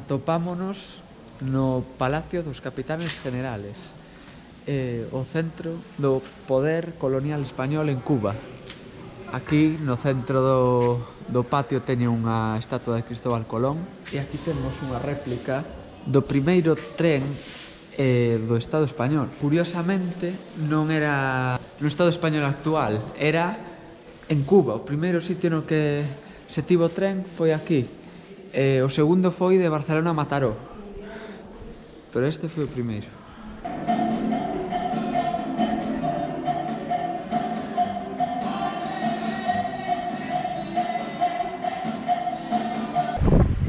Atopámonos no Palacio dos Capitanes Generales, o centro do poder colonial español en Cuba. Aquí no centro do patio teñen unha estatua de Cristóbal Colón e aquí temos unha réplica do primeiro tren do Estado español. Curiosamente non era no Estado español actual, era en Cuba. O primeiro sitio no que se tivo tren foi aquí. O segundo foi de Barcelona a Mataró, pero este foi o primeiro.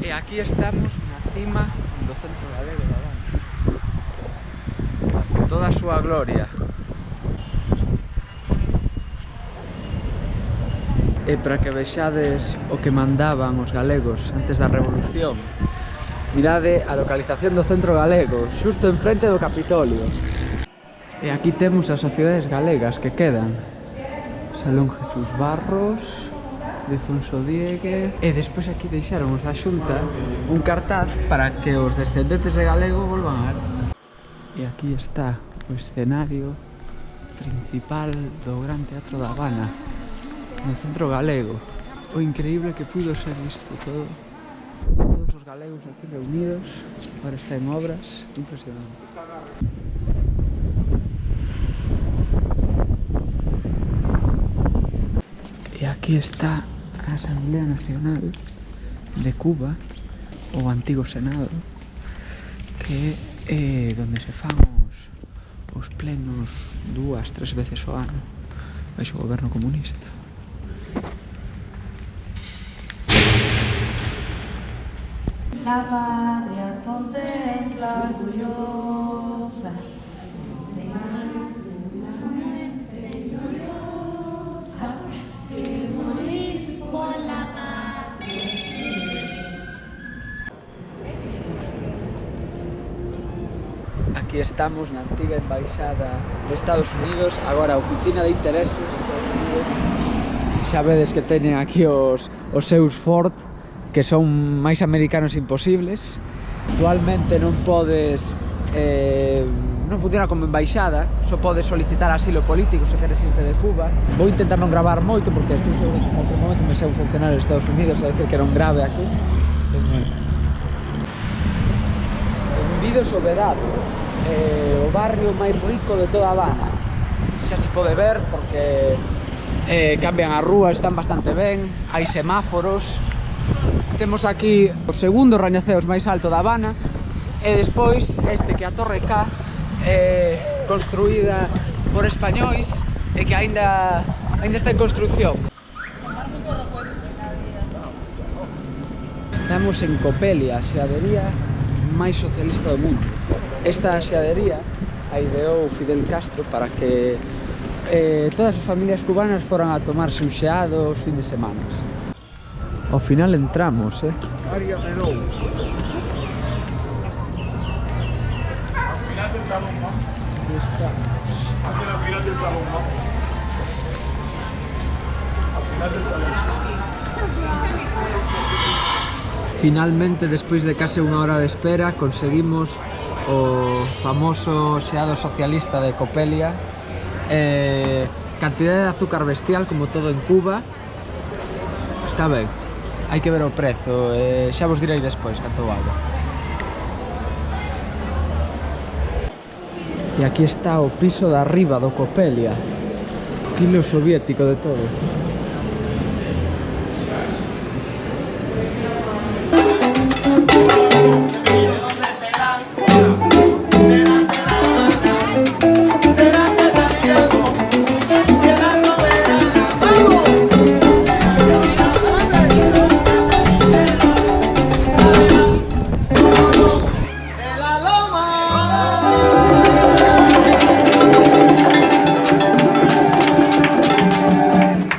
E aquí estamos na cima do centro galego da danza, toda a súa gloria. E para que vexades o que mandaban os galegos antes da Revolución, mirade a localización do centro galego, xusto enfrente do Capitolio. E aquí temos as sociedades galegas que quedan: Salón Jesús Barros, Defonso Diegue. E despois aquí deixaron os da Xunta un cartaz para que os descendentes de galego volvan a... E aquí está o escenario principal do Gran Teatro da Habana, no centro galego. O increíble que puido ser isto todo. Todos os galegos aquí reunidos. Ahora está en obras. Impresionante. E aquí está a Asamblea Nacional de Cuba, o antigo Senado, que é donde se fan os plenos 2-3 veces ao ano baixo o goberno comunista. La patria contempla orgullosa, que morir por la patria. Aquí estamos na antiga embaixada de Estados Unidos, agora a Oficina de Intereses de Estados Unidos. Xa vedes que teñen aquí os seus Ford, que son máis americanos imposibles. Actualmente non podes, non funciona como embaixada, só podes solicitar asilo político se queres irte de Cuba. Vou intentar non gravar moito porque estou seguro que en outro momento me sei un funcionario de Estados Unidos a decir que non grave aquí. Benvido Soberano, o barrio máis rico de toda Habana. Xa se pode ver porque cambian as rúas, están bastante ben, hai semáforos. Temos aquí o segundo rañaceos máis alto da Habana e despois este que é a Torre K, construída por españois e que aínda está en construcción. Estamos en Copelia, a xeadería máis socialista do mundo. Esta xeadería a ideou Fidel Castro para que todas as familias cubanas foran a tomarse un xeado os fin de semana. Ao final entramos, Área Renault. Al final del salón, ¿no? Hacia la final del salón, ¿no? Al final del salón. Finalmente, despois de case unha hora de espera, conseguimos o famoso xeado socialista de Copelia. Cantidade de azúcar bestial, como todo en Cuba. Está ben. Hai que ver o prezo, xa vos direi despois canto vale. E aquí está o piso de arriba do Copelia, estilo soviético de todo.